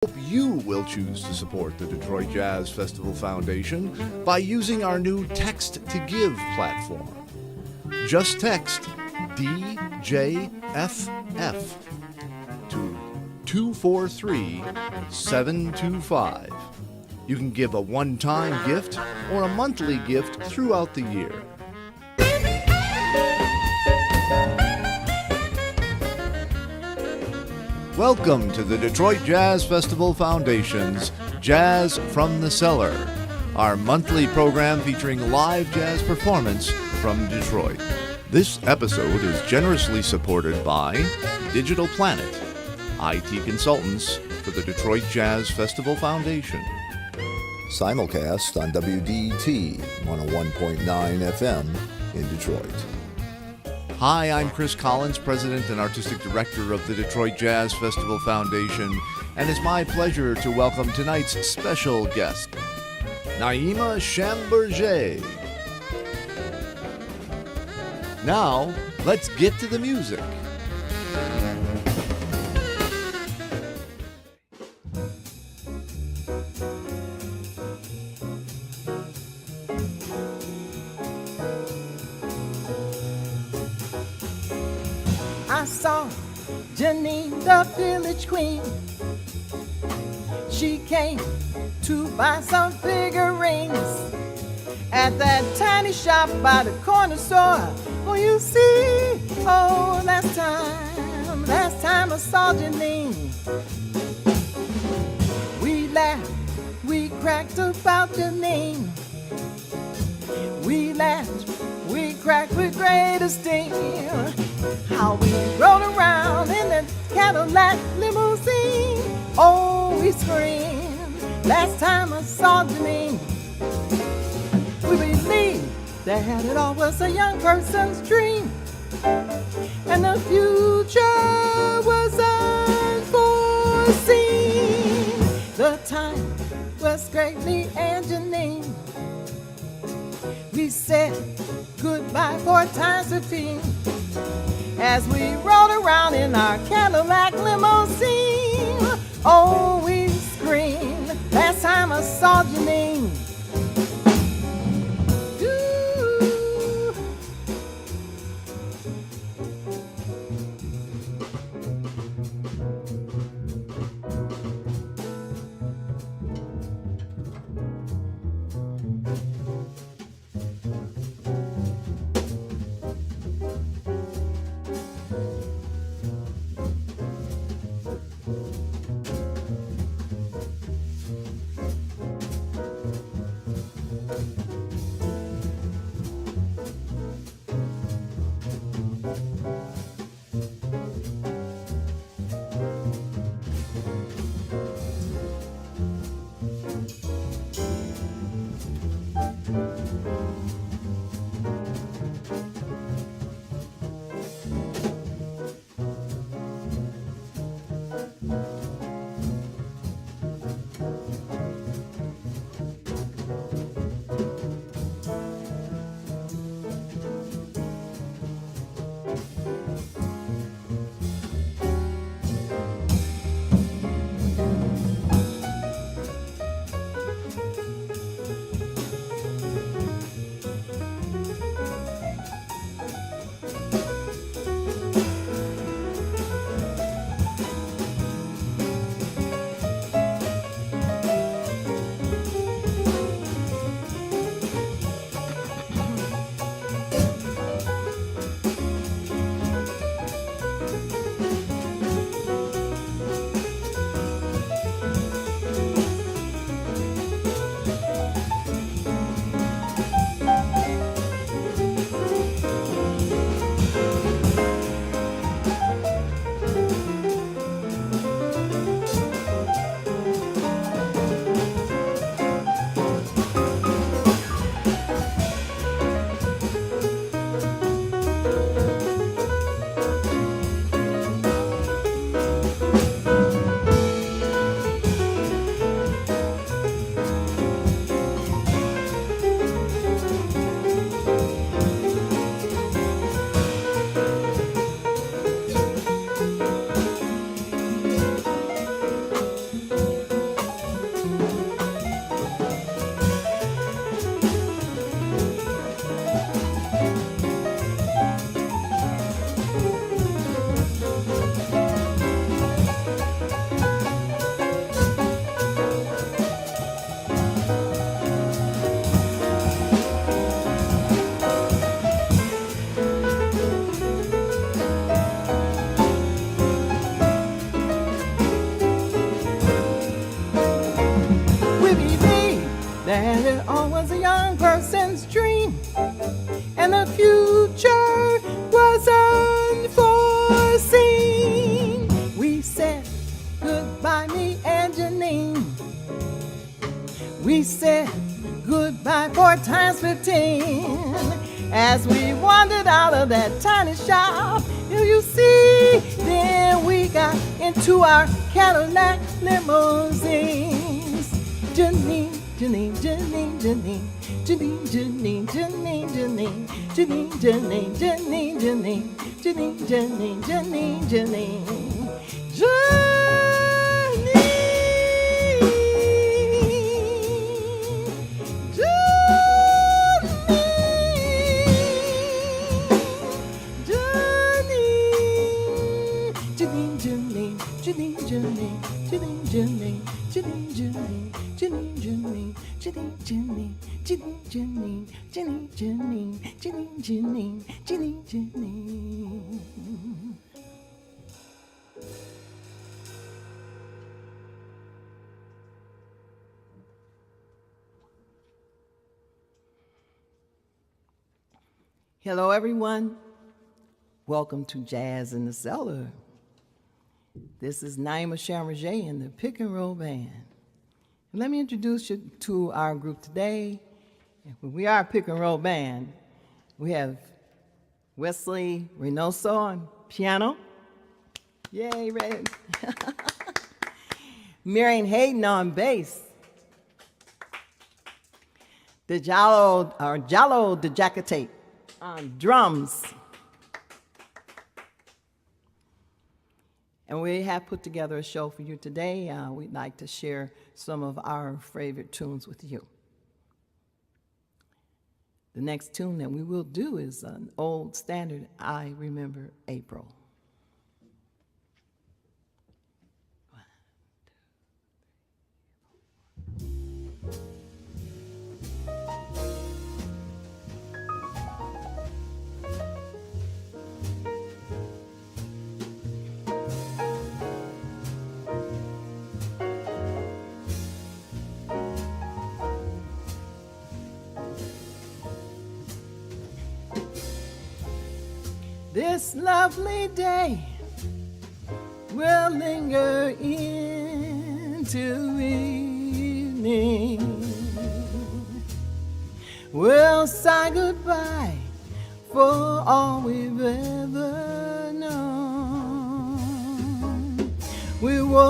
Hope you will choose to support the Detroit Jazz Festival Foundation by using our new Text to Give platform. Just text DJFF to 243-725. You can give a one-time gift or a monthly gift throughout the year. Welcome to the Detroit Jazz Festival Foundation's Jazz from the Cellar, our monthly program featuring live jazz performance from Detroit. This episode is generously supported by Digital Planet, IT consultants for the Detroit Jazz Festival Foundation. Simulcast on WDET 101.9 FM in Detroit. Hi, I'm Chris Collins, President and Artistic Director of the Detroit Jazz Festival Foundation, and it's my pleasure to welcome tonight's special guest, Naima Shamborguer. Now, let's get to the music. I saw Janine, the village queen. She came to buy some figurines at that tiny shop by the corner store. Oh, you see, last time I saw Janine. We laughed, we cracked about Janine. We laughed, we cracked with great esteem. How we rode around in that Cadillac limousine. Oh, we screamed last time I saw Janine. We believed that it all was a young person's dream, and the future was unforeseen. The time was greatly and Janine. We said goodbye 4 times 15 as we rode around in our Cadillac limousine. Oh, we screamed last time I saw Janine. Ooh. that it all was a young person's dream, and the future was unforeseen. We said goodbye, me and Janine. We said goodbye 4 times 15 as we wandered out of that tiny shop. You see, then we got into our Cadillac limousines. Janine, Janine, Janine, Janine, Janine, Janine, Janine, Janine, Janine, Janine, Janine, Janine, Janine, Janine, Janine, Janine, Janine. Hello, everyone. Welcome to Jazz in the Cellar. This is Naima Shamborguer and the Pick and Roll Band. And let me introduce you to our group today. We are a pick and roll band. We have Wesley Reynoso on piano. Yay, Red. Marion Hayden on bass. Jallo De Jacate on drums. And we have put together a show for you today. We'd like to share some of our favorite tunes with you. The next tune that we will do is an old standard, I Remember April. This lovely day will linger into evening. We'll say goodbye for all we've ever known. We walk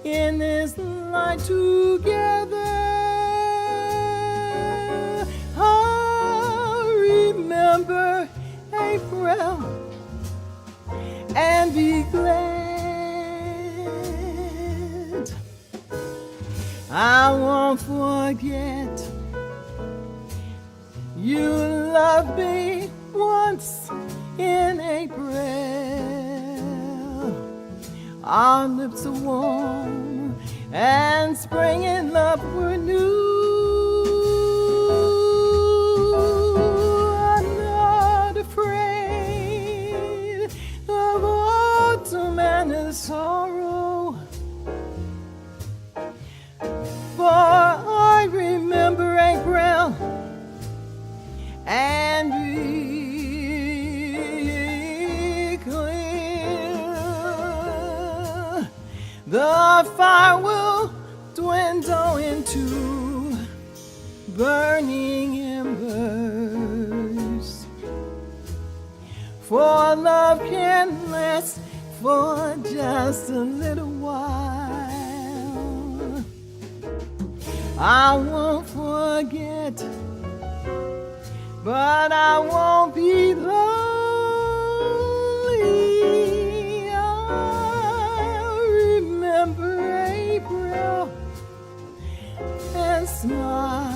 in this light together. Remember April and be glad. I won't forget you loved me once in April. Our lips are warm and spring and love were new. Sorrow, for I remember April and be clear. The fire will dwindle into burning embers, for love can last for just a little while. I won't forget, but I won't be lonely. I'll remember April and smile.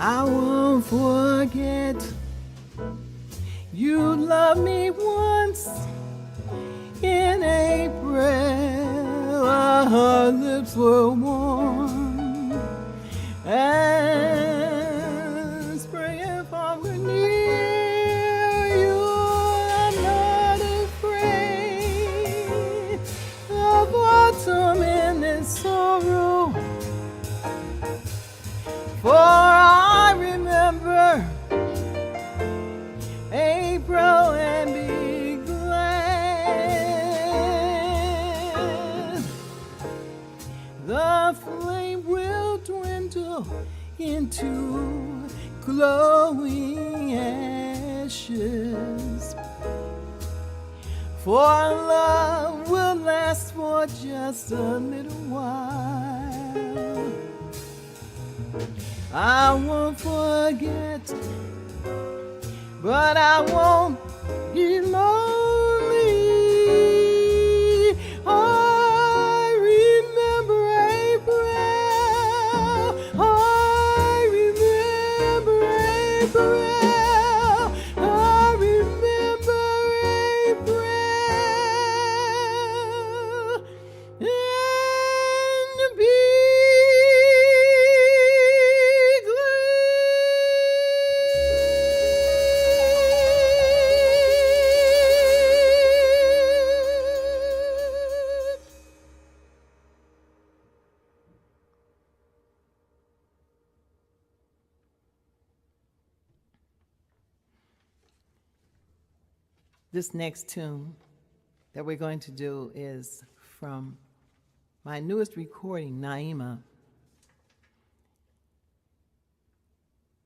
I won't forget you loved me once in April. Our lips were warm and spring and fall were near you. I'm not afraid of autumn in this sorrow, for I remember April and be glad. The flame will dwindle into glowing ashes, for love will last for just a little while. I won't forget, but I won't get lonely. I remember April. I remember April. I remember April. And be This next tune that we're going to do is from my newest recording, Naima,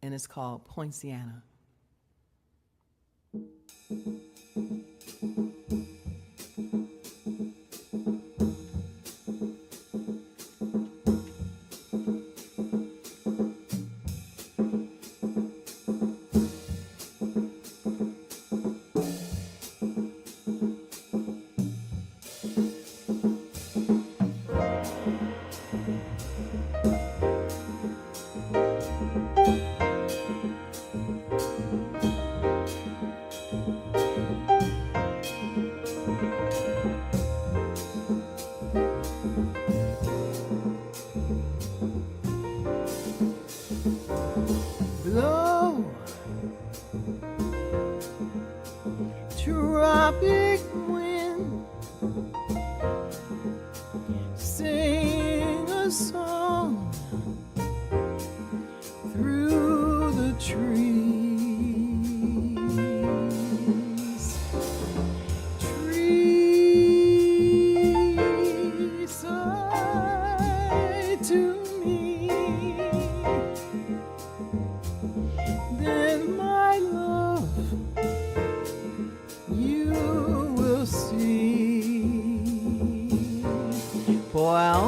and it's called Pointsiana. Blow, tropic wind, sing a song through the trees. Trees sigh to me, then my love you will see. Pointsiana,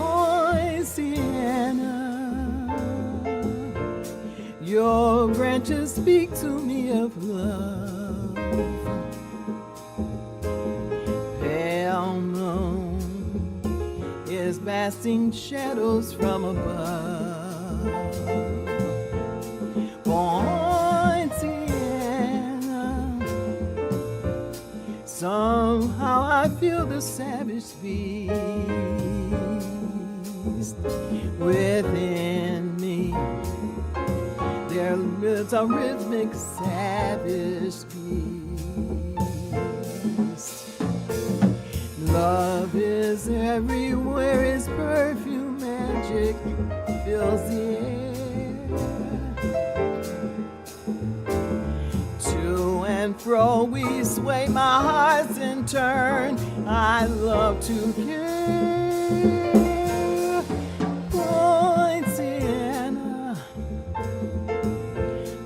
your branches speak to me of love. Pale moon is casting shadows from above. Pointsiana, somehow I feel the savage beast within me. There lives a rhythmic savage beast. Love is everywhere, its perfume magic fills the air. To and fro we sway, my heart's in turn, I love to care. Pointsiana,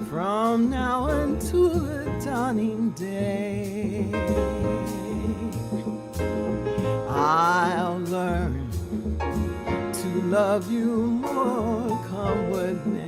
from now until the dawning day, I'll learn to love you more, come with me.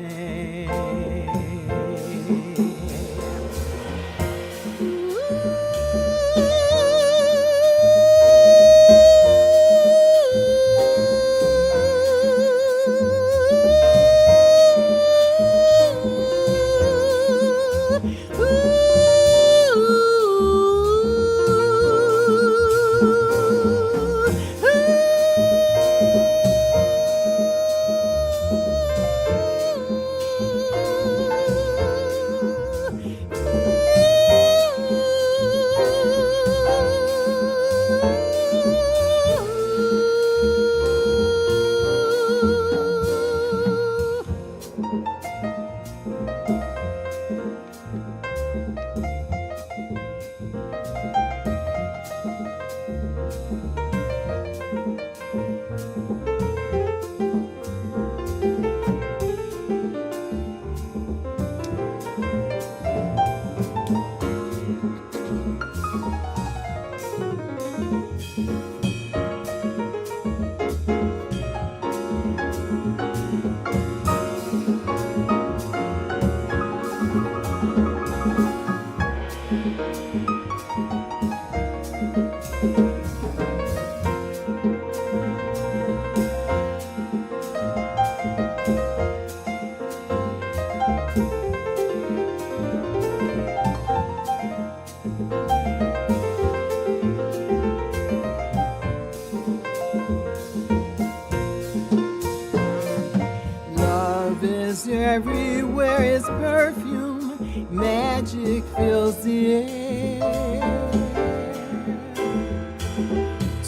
Everywhere is perfume, magic fills the air.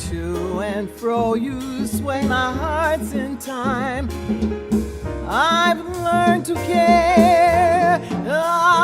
To and fro you sway, my heart's in time. I've learned to care. Ah,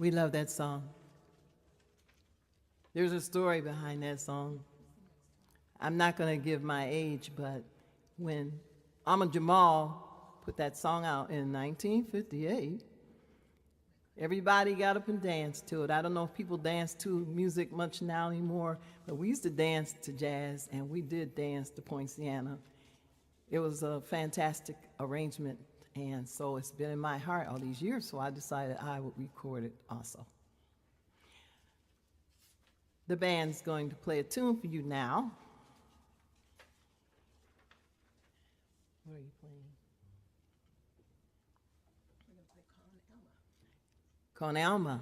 we love that song. There's a story behind that song. I'm not going to give my age, but when Ahmad Jamal put that song out in 1958, everybody got up and danced to it. I don't know if people dance to music much now anymore, but we used to dance to jazz, and we did dance to Pointsiana. It was a fantastic arrangement. And so it's been in my heart all these years, so I decided I would record it also. The band's going to play a tune for you now. What are you playing? We're going to play Con Alma.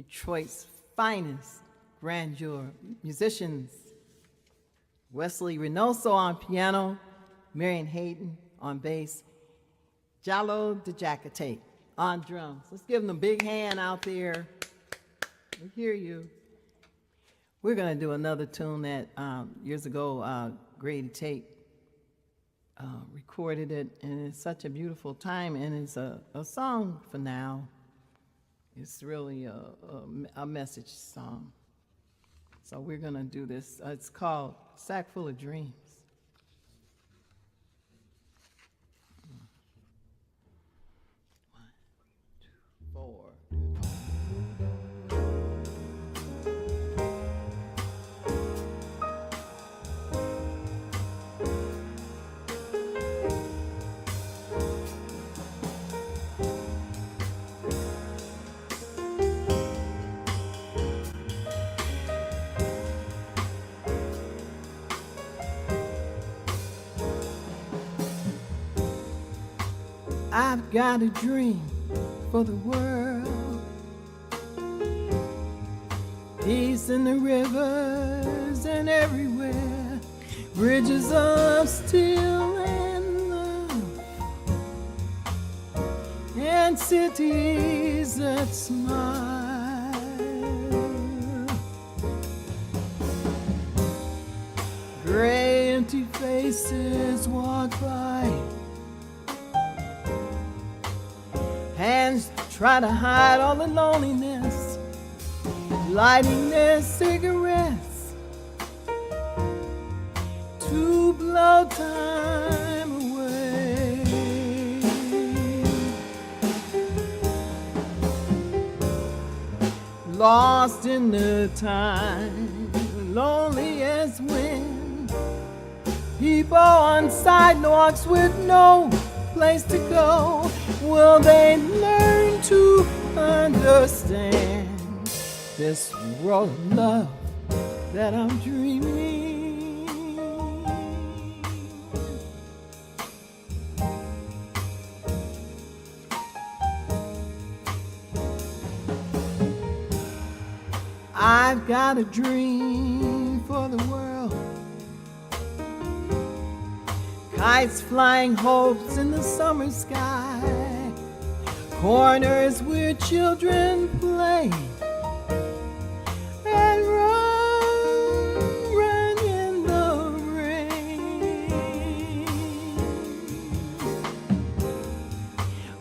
Detroit's finest grandeur musicians. Wesley Reynoso on piano, Marion Hayden on bass, Jallo DeJacate on drums. Let's give them a big hand out there. We hear you. We're going to do another tune that years ago Grady Tate recorded it, and it's such a beautiful time, and it's a song for now. It's really a message song. So we're going to do this. It's called Sack Full of Dreams. 1, 2, 4. I've got a dream for the world, peace in the rivers and everywhere, bridges of steel and love, and cities that smile. Gray empty faces walk by, hands try to hide all the loneliness, lighting their cigarettes to blow time away. Lost in the time, lonely as wind, people on sidewalks with no place to go. Will they learn to understand this world of love that I'm dreaming? I've got a dream for the world, kites flying hopes in the summer sky, corners where children play and run in the rain.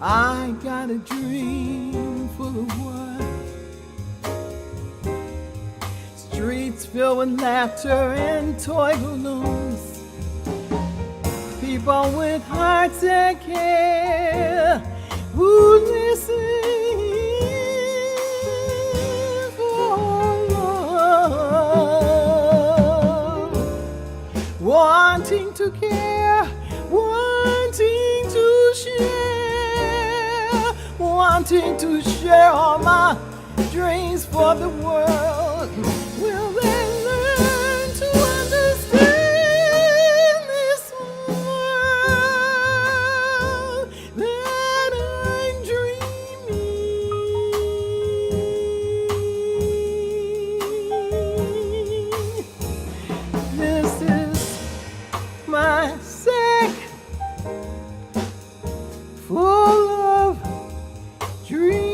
I got a dream for the world, streets filled with laughter and toy balloons, people with hearts that care, who listen for love, wanting to care, wanting to share all my dreams for the world. Will they learn to understand this world that I'm dreaming? This is my sack full of dreams.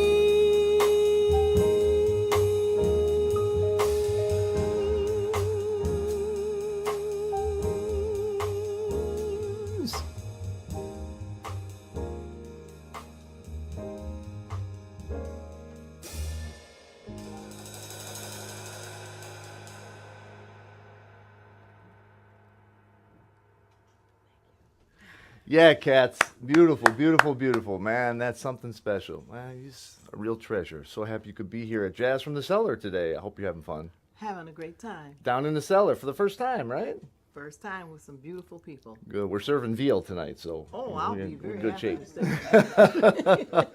Yeah, Cats. Beautiful, beautiful, beautiful. Man, that's something special. Man, he's a real treasure. So happy you could be here at Jazz from the Cellar today. I hope you're having fun. Having a great time. Down in the cellar for the first time, right? First time with some beautiful people. Good. We're serving veal tonight, so I'll we're be in very good happy shape. to say that.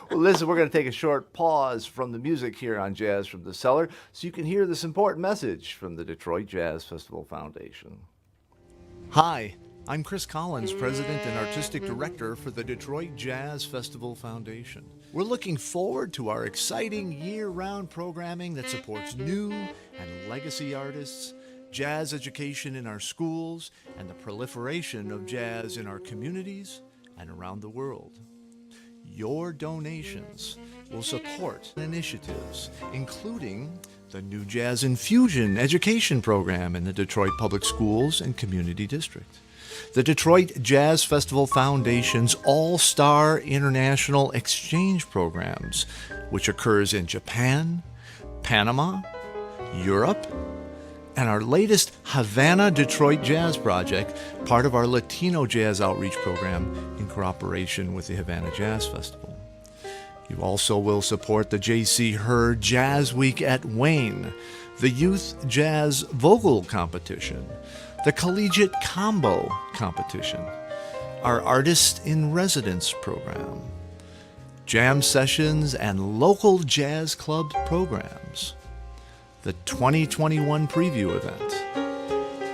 Well, listen, we're going to take a short pause from the music here on Jazz from the Cellar so you can hear this important message from the Detroit Jazz Festival Foundation. Hi, I'm Chris Collins, President and Artistic Director for the Detroit Jazz Festival Foundation. We're looking forward to our exciting year-round programming that supports new and legacy artists, jazz education in our schools, and the proliferation of jazz in our communities and around the world. Your donations will support initiatives, including the new Jazz Infusion education program in the Detroit Public Schools and Community District, the Detroit Jazz Festival Foundation's All-Star International Exchange Programs, which occurs in Japan, Panama, Europe, and our latest Havana Detroit Jazz Project, part of our Latino Jazz Outreach Program in cooperation with the Havana Jazz Festival. You also will support the J.C. Hurd Jazz Week at Wayne, the Youth Jazz Vocal Competition, the Collegiate Combo Competition, our Artist in Residence program, jam sessions and local jazz club programs, the 2021 preview event,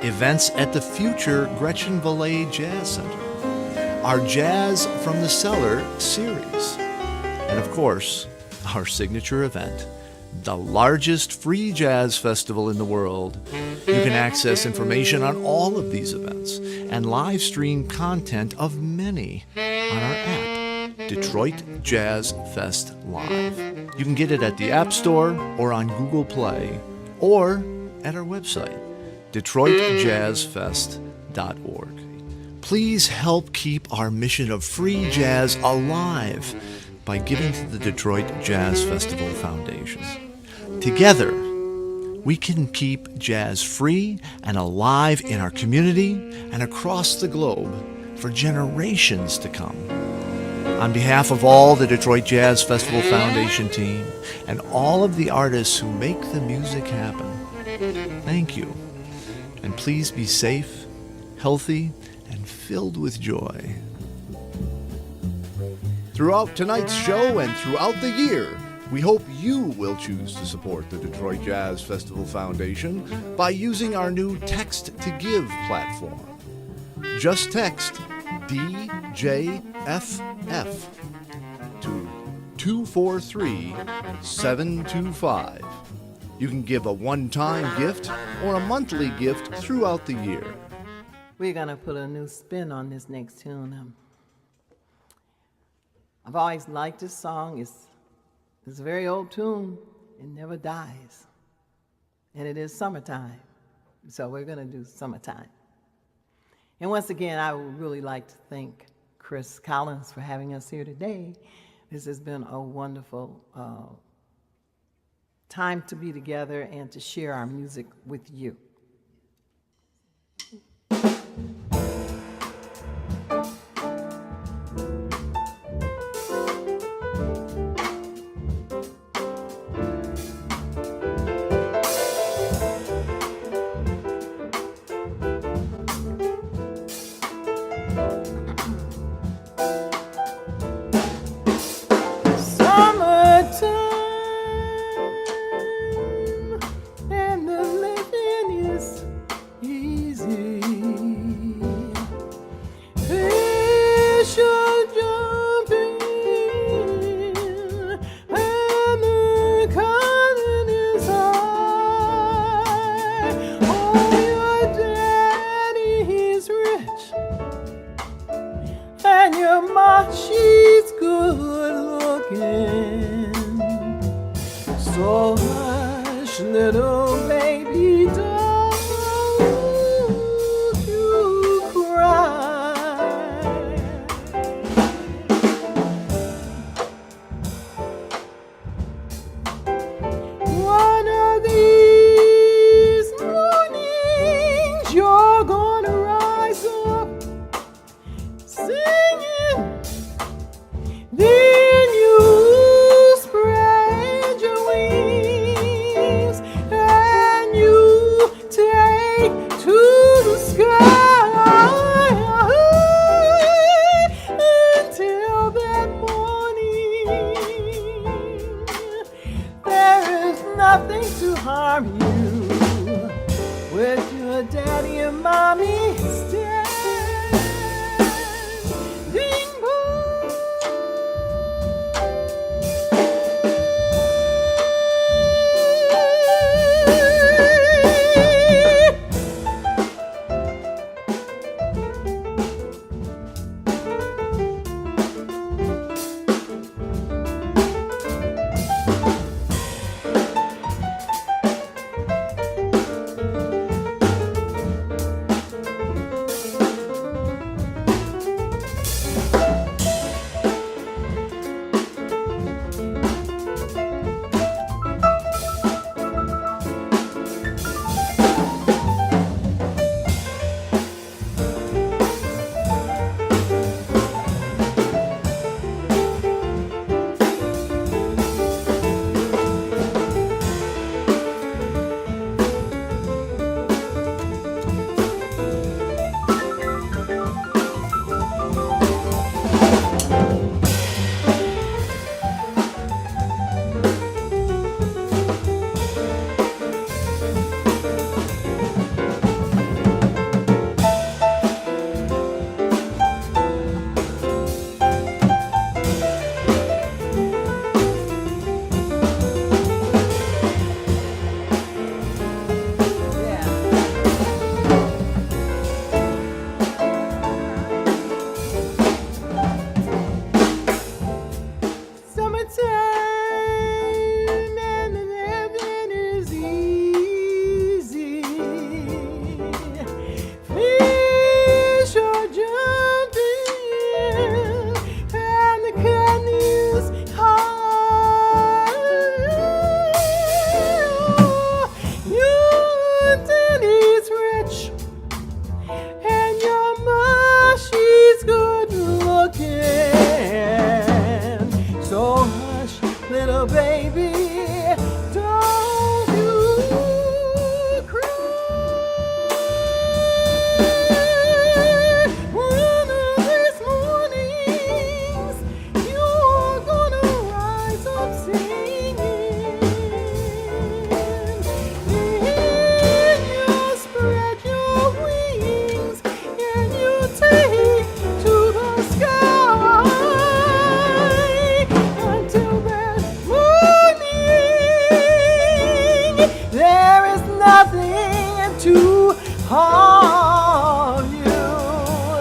events at the future Gretchen Valet Jazz Center, our Jazz from the Cellar series, and of course, our signature event, the largest free jazz festival in the world. You can access information on all of these events and live stream content of many on our app, Detroit Jazz Fest Live. You can get it at the App Store or on Google Play or at our website, DetroitJazzFest.org. Please help keep our mission of free jazz alive by giving to the Detroit Jazz Festival Foundation. Together, we can keep jazz free and alive in our community and across the globe for generations to come. On behalf of all the Detroit Jazz Festival Foundation team and all of the artists who make the music happen, thank you. And please be safe, healthy, and filled with joy. Throughout tonight's show and throughout the year, we hope you will choose to support the Detroit Jazz Festival Foundation by using our new Text to Give platform. Just text DJFF to 243-725. You can give a one-time gift or a monthly gift throughout the year. We're going to put a new spin on this next tune. I've always liked this song. It's a very old tune. It never dies. And it is summertime. So we're going to do Summertime. And once again, I would really like to thank Chris Collins for having us here today. This has been a wonderful time to be together and to share our music with you. Then you spread your wings.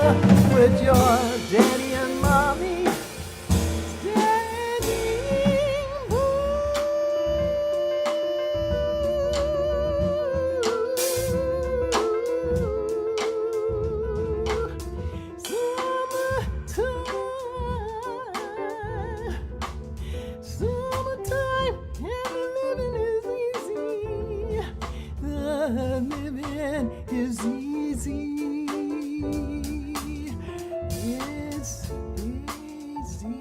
with your daddy and mommy standing. Summertime, and the living is easy. The living is easy. It's easy.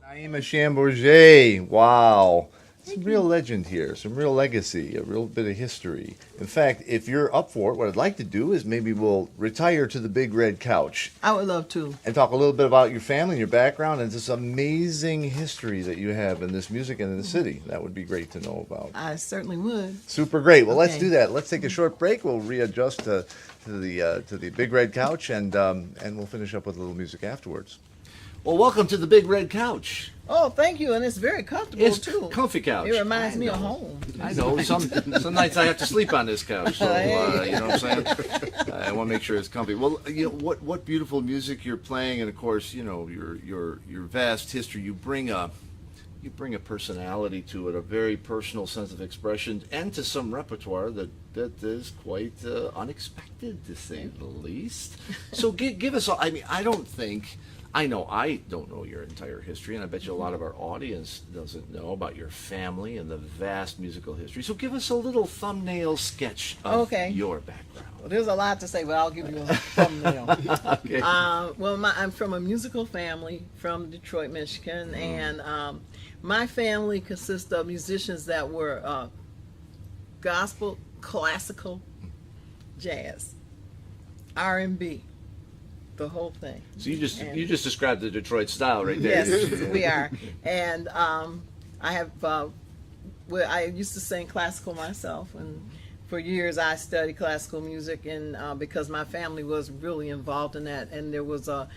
Naima Shamborguer, wow. Some real legend here, some real legacy, a real bit of history. In fact, if you're up for it, what I'd like to do is maybe we'll retire to the big red couch I would love to. and talk a little bit about your family and your background and this amazing history that you have in this music and in the city. That would be great to know about. I certainly would. Super great. Well, let's Okay. do that. Let's take a short break. We'll readjust to the big red couch and we'll finish up with a little music afterwards. Well, welcome to the big red couch. Oh, thank you, and it's very comfortable It's too. comfy couch. It reminds me of home. I know. Some nights I have to sleep on this couch. So you know what I'm saying. I want to make sure it's comfy. Well, you know what beautiful music you're playing, and of course, you know your vast history. You bring a personality to it, a very personal sense of expression, and to some repertoire that is quite unexpected, to say the least. So give us. I mean, I know I don't know your entire history, and I bet you a lot of our audience doesn't know about your family and the vast musical history. So give us a little thumbnail sketch of your background. Well, there's a lot to say, but I'll give you a thumbnail. Okay. I'm from a musical family from Detroit, Michigan, and my family consists of musicians that were gospel, classical, jazz, R&B. The whole thing. So you just described the Detroit style right there. Yes, we are. And I have, I used to sing classical myself, and for years I studied classical music, and because my family was really involved in that, and there was a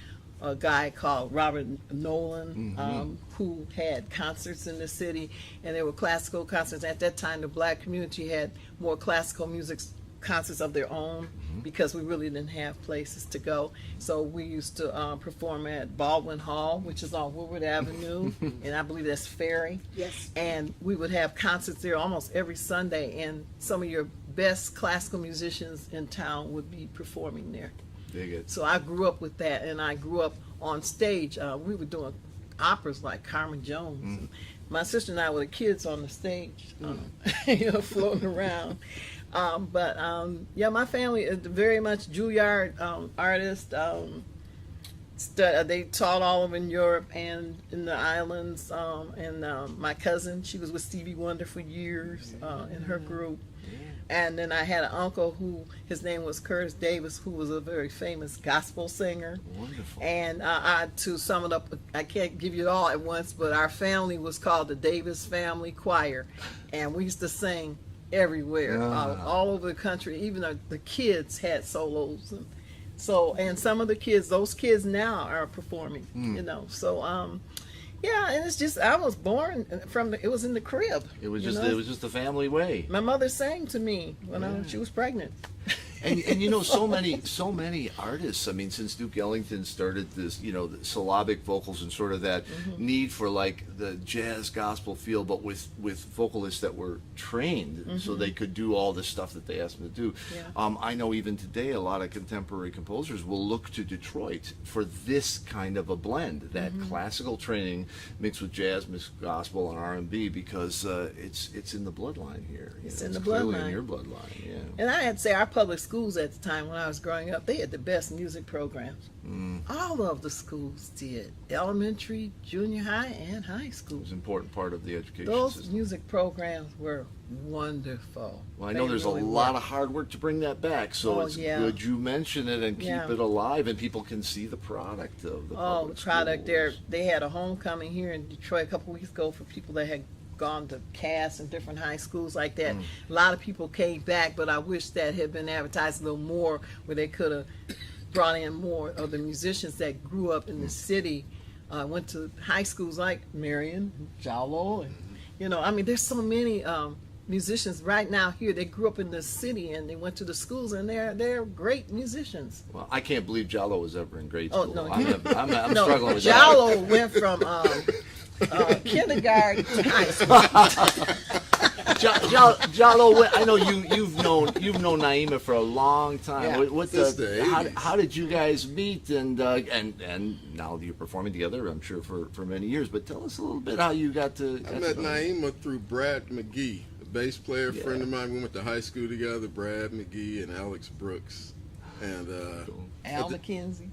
guy called Robert Nolan who had concerts in the city, and there were classical concerts. At that time, the black community had more classical music concerts of their own because we really didn't have places to go. So we used to perform at Baldwin Hall, which is on Woodward Avenue, and I believe that's Ferry. Yes. And we would have concerts there almost every Sunday, and some of your best classical musicians in town would be performing there. Dig it. So I grew up with that, and I grew up on stage. We were doing operas like Carmen Jones. And my sister and I were the kids on the stage, floating around. Yeah, my family is very much Juilliard artists. They taught all over in Europe and in the islands. My cousin, she was with Stevie Wonder for years in her group. And then I had an uncle who, his name was Curtis Davis, who was a very famous gospel singer. Wonderful. And to sum it up, I can't give you it all at once, but our family was called the Davis Family Choir. And we used to sing everywhere, all over the country. Even the kids had solos, and some of the kids, those kids now are performing. Yeah, and it's just I was born it was in the crib. It was just the family way. My mother sang to me when she was pregnant. And so many artists. I mean, since Duke Ellington started this, the syllabic vocals and sort of that need for like the jazz gospel feel, but with vocalists that were trained so they could do all the stuff that they asked them to do. Yeah. I know even today a lot of contemporary composers will look to Detroit for this kind of a blend, that classical training mixed with jazz, mixed with gospel and R&B, because it's in the bloodline here. It's in the clearly bloodline. in your bloodline. Yeah. And I had to say, our public schools at the time when I was growing up, they had the best music programs. All of the schools did. Elementary, junior high, and high school. It was an important part of the education Those system. music programs were wonderful. Well, I know there's a lot of hard work to bring that back, so it's good you mention it and keep it alive, and people can see the product of the public the product there. schools. They had a homecoming here in Detroit a couple weeks ago for people that had gone to Cass and different high schools like that. A lot of people came back, but I wish that had been advertised a little more, where they could have brought in more of the musicians that grew up in the city, went to high schools like Marion, Jalo, You know, I mean, there's so many musicians right now here. They grew up in the city and they went to the schools, and they're great musicians. Well, I can't believe Jallo was ever in grade Oh, school. no, I'm No, struggling with Jallo went from kindergarten to high school. Jallo, I know you've known Naima for a long time. Yeah. How did you guys meet? And now you're performing together, I'm sure for many years. But tell us a little bit how you got to. I met Naima through Brad McGee, a bass player friend of mine. We went to high school together. Brad McGee and Alex Brooks, and Al McKenzie.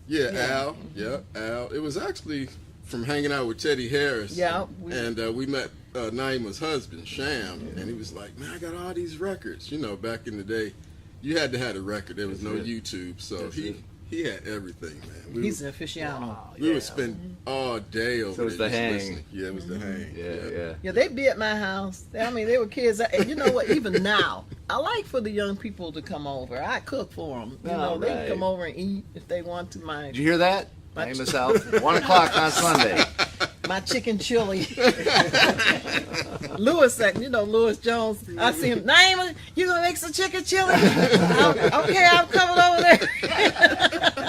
Yeah, Al. Yeah, Al. It was actually from hanging out with Teddy Harris. Yeah. And we met Naima's husband, Sham, and he was like, "Man, I got all these records." You know, back in the day, you had to have a record. There was no YouTube, so he had everything, man. He's an aficionado. We would spend all day over So it was there the just hang. listening. Yeah, it was the hang. Yeah. Yeah, they be at my house. I mean, they were kids. And you know what? Even now, I like for the young people to come over. I cook for them. You know, they can come over and eat if they want to. Did you hear that? Naima South, 1 o'clock on Sunday. My chicken chili. Lewis said, you know, Lewis Jones. I see him. Naima, you gonna make some chicken chili? Okay, I'm coming over there.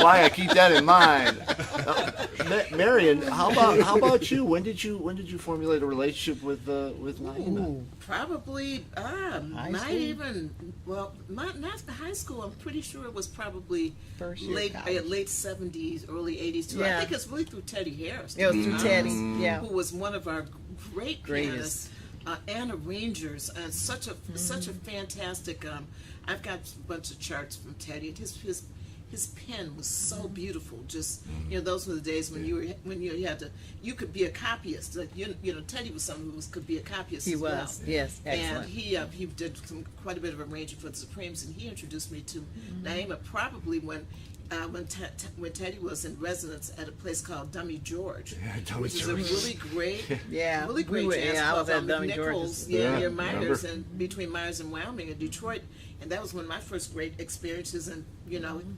Why I keep that in mind. Marion, how about you? When did you formulate a relationship with Naima? Probably not even not the high school. I'm pretty sure it was probably First year late college. late 70s, early 80s too. Yeah. I think it's really through Teddy Harris. It was through Teddy. Yeah. Who was one of our great Greatest. pianists and arrangers, and such a fantastic. I've got a bunch of charts from Teddy. His pen was so beautiful. Just those were the days when you had to. You could be a copyist. Like Teddy was someone who could be a copyist. He as was. well. Yes. Excellent. And he did quite a bit of arranging for the Supremes, and he introduced me to Naima probably when Teddy was in residence at a place called Dummy George, which is a really great, really great jazz I club was at on Dummy Nichols, George's. near Myers and between Myers and Wyoming in Detroit, and that was one of my first great experiences, and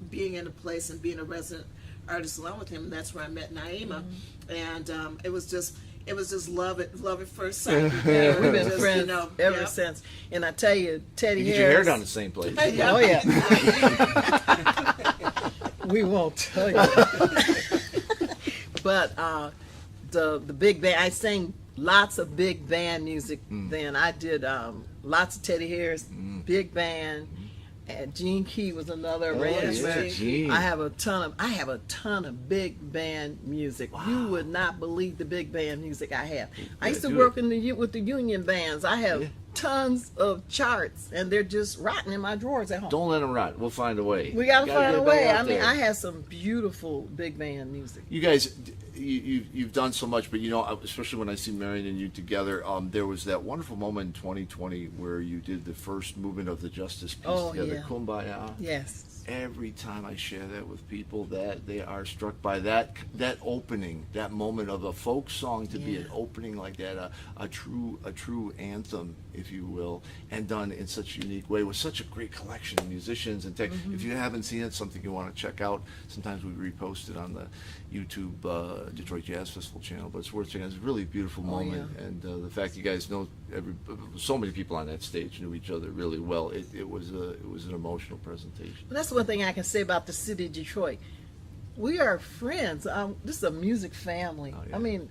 being in a place and being a resident artist along with him. And that's where I met Naima, and it was just love at first sight. Yeah, we've been friends ever since. And I tell you, Teddy You get Harris. your hair done the same place. Oh yeah. We won't tell you. But the big band, I sang lots of big band music then. I did lots of Teddy Harris, big band. And Gene Key was another arranger. Gene. I have a ton of big band music. Wow. You would not believe the big band music I have. I used to work with the union bands. I have tons of charts, and they're just rotting in my drawers at home. Don't let them rot. We'll find a way. We gotta find a get way. back out I mean, there. I have some beautiful big band music. You guys, you've done so much, but especially when I see Marion and you together, there was that wonderful moment in 2020 where you did the first movement of the Justice piece together, Kumbaya. Yes. Every time I share that with people, that they are struck by that opening, that moment of a folk song to be an opening like that, a true anthem, if you will, and done in such a unique way with such a great collection of musicians and tech. If you haven't seen it, something you want to check out. Sometimes we repost it on the YouTube Detroit Jazz Festival channel, but it's worth checking out. It's a really beautiful moment, and the fact you guys know so many people on that stage knew each other really well. It was an emotional presentation. Well, that's one thing I can say about the city of Detroit. We are friends. This is a music family. Oh, yeah. I mean,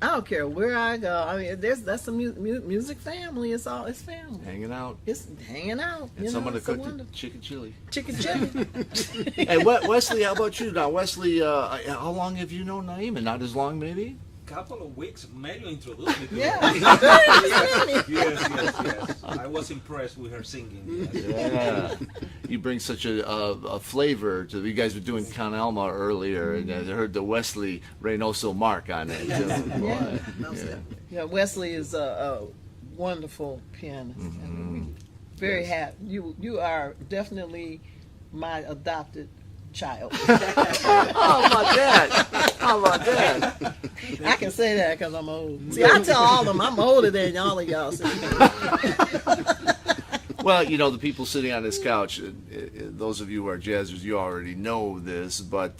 I don't care where I go. I mean, that's a music family. It's family. Hanging out. It's hanging out. And someone to it's so cook the wonderful. chicken chili. Chicken chili. Hey, Wesley, how about you now? Wesley, how long have you known Naima? Not as long, maybe? Couple of weeks. Mario introduced me to Yeah. her. Yes. I was impressed with her singing. Yes. Yeah. You bring such a flavor to. You guys were doing Count Alma earlier, and I heard the Wesley Reynoso mark on it. Yeah, Wesley is a wonderful pianist. And we very happy. You are definitely my adopted child. How about that? I can say that because I'm old. See, I tell all of them I'm older than all of y'all. So. Well, the people sitting on this couch, those of you who are jazzers, you already know this, but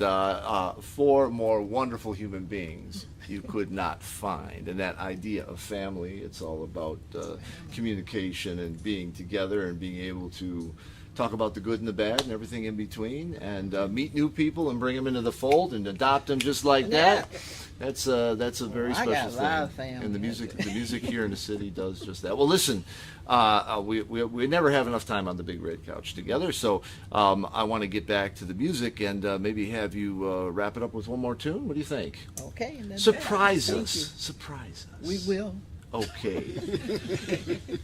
4 more wonderful human beings you could not find. And that idea of family, it's all about communication and being together and being able to talk about the good and the bad and everything in between, and meet new people and bring them into the fold and adopt them just like that. That's a very I special got a lot of thing. family. And the music here in the city does just that. Well, listen, we never have enough time on the big red couch together, so I want to get back to the music and maybe have you wrap it up with one more tune. What do you think? Okay. And then Surprise thank us. you. Surprise us. We will. Okay.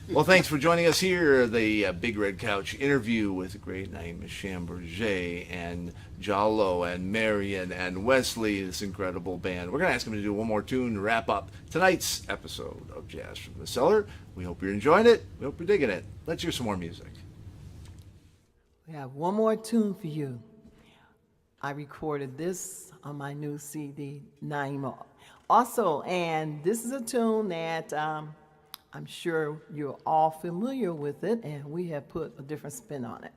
Well, thanks for joining us here, the Big Red Couch interview with the great Naima Shamborguer and Jallo and Marion and Wesley, this incredible band. We're going to ask them to do one more tune to wrap up tonight's episode of Jazz from the Cellar. We hope you're enjoying it. We hope you're digging it. Let's hear some more music. We have one more tune for you. I recorded this on my new CD, Naima. Also, and this is a tune that I'm sure you're all familiar with it, and we have put a different spin on it.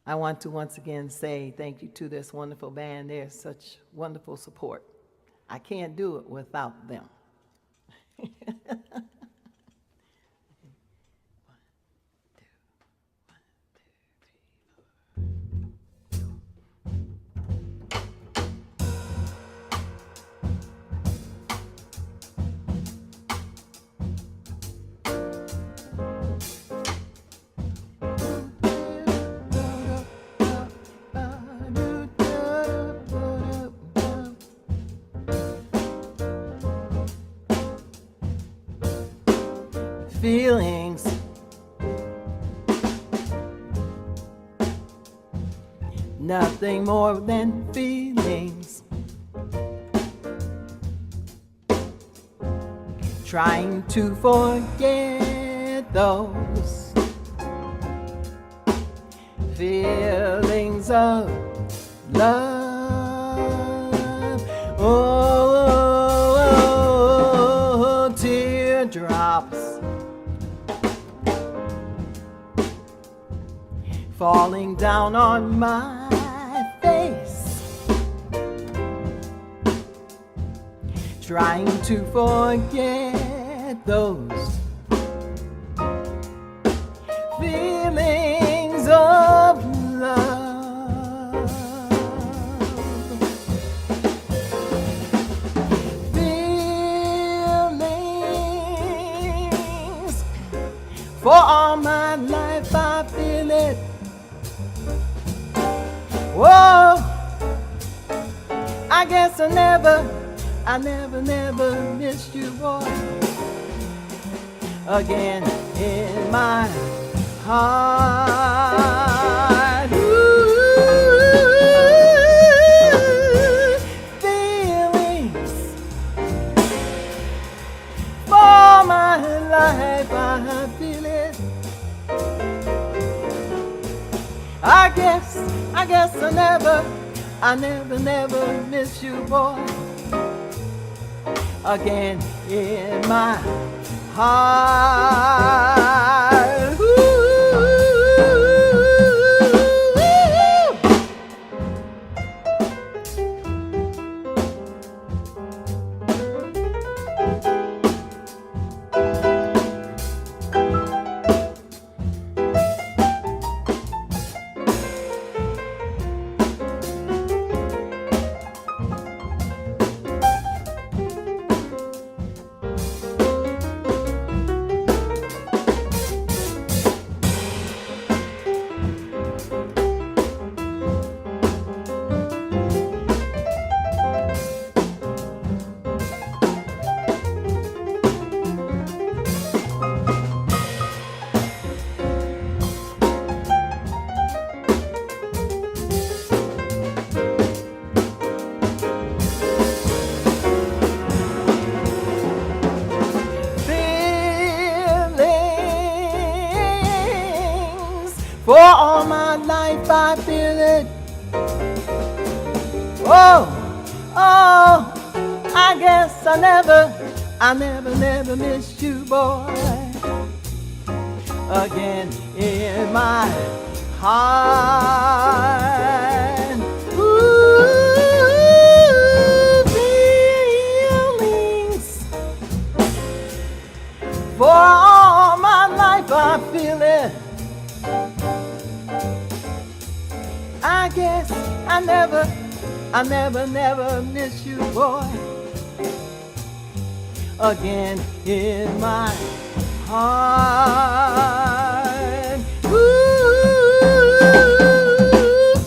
I want to once again say thank you to this wonderful band. They're such wonderful support. I can't do it without them. Feelings, nothing more than feelings, trying to forget those feelings of love. Oh, teardrops falling down on my face, trying to forget those feelings of love. Feelings, for all my life I feel it. Whoa, I guess I never missed you, boy, again in my heart. Ooh, feelings, for my life I feel it. I guess I never miss you, boy, again in my heart. Ooh. For all my life I feel it. Oh, I guess I never missed you, boy, again in my heart. Ooh, feelings. For all my life I feel it. I guess I never miss you, boy. Again in my heart. Ooh,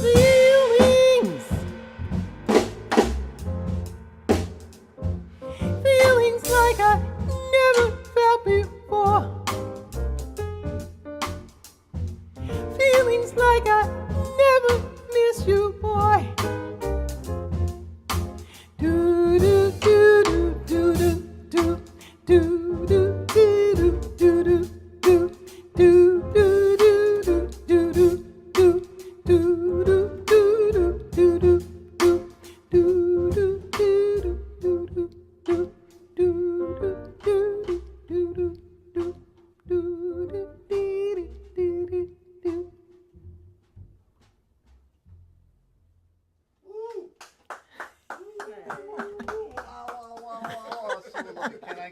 feelings. Feelings like I never felt before. Feelings like I never miss you, boy. Do do do do do do do do do do do do do do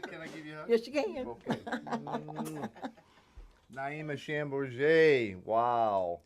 Can I give you a hug? Yes, you can. Okay. Naima Shamborguer. Wow.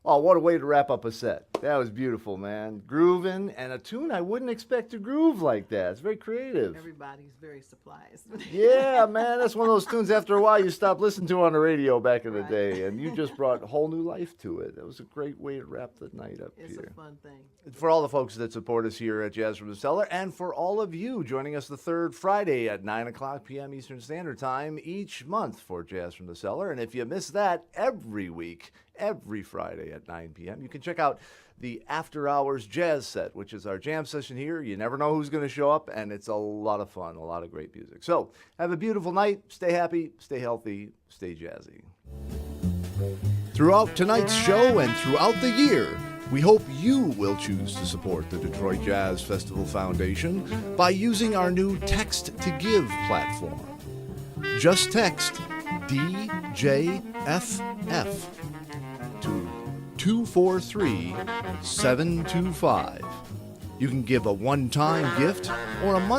Oh, what a way to wrap up a set. That was beautiful, man. Grooving, and a tune I wouldn't expect to groove like that. It's very creative. Everybody's very surprised. Yeah, man, that's one of those tunes after a while you stop listening to on the radio back in the Right. day, and you just brought a whole new life to it. That was a great way to wrap the night up It's here. a fun thing. For all the folks that support us here at Jazz from the Cellar, and for all of you joining us the third Friday at 9 o'clock p.m. Eastern Standard Time each month for Jazz from the Cellar. And if you miss that every week, every Friday at 9 p.m., you can check out the After Hours Jazz Set, which is our jam session here. You never know who's going to show up, and it's a lot of fun, a lot of great music. So have a beautiful night. Stay happy, stay healthy, stay jazzy. Throughout tonight's show and throughout the year, we hope you will choose to support the Detroit Jazz Festival Foundation by using our new Text to Give platform. Just text DJFF to 243-725. You can give a one-time gift or a monthly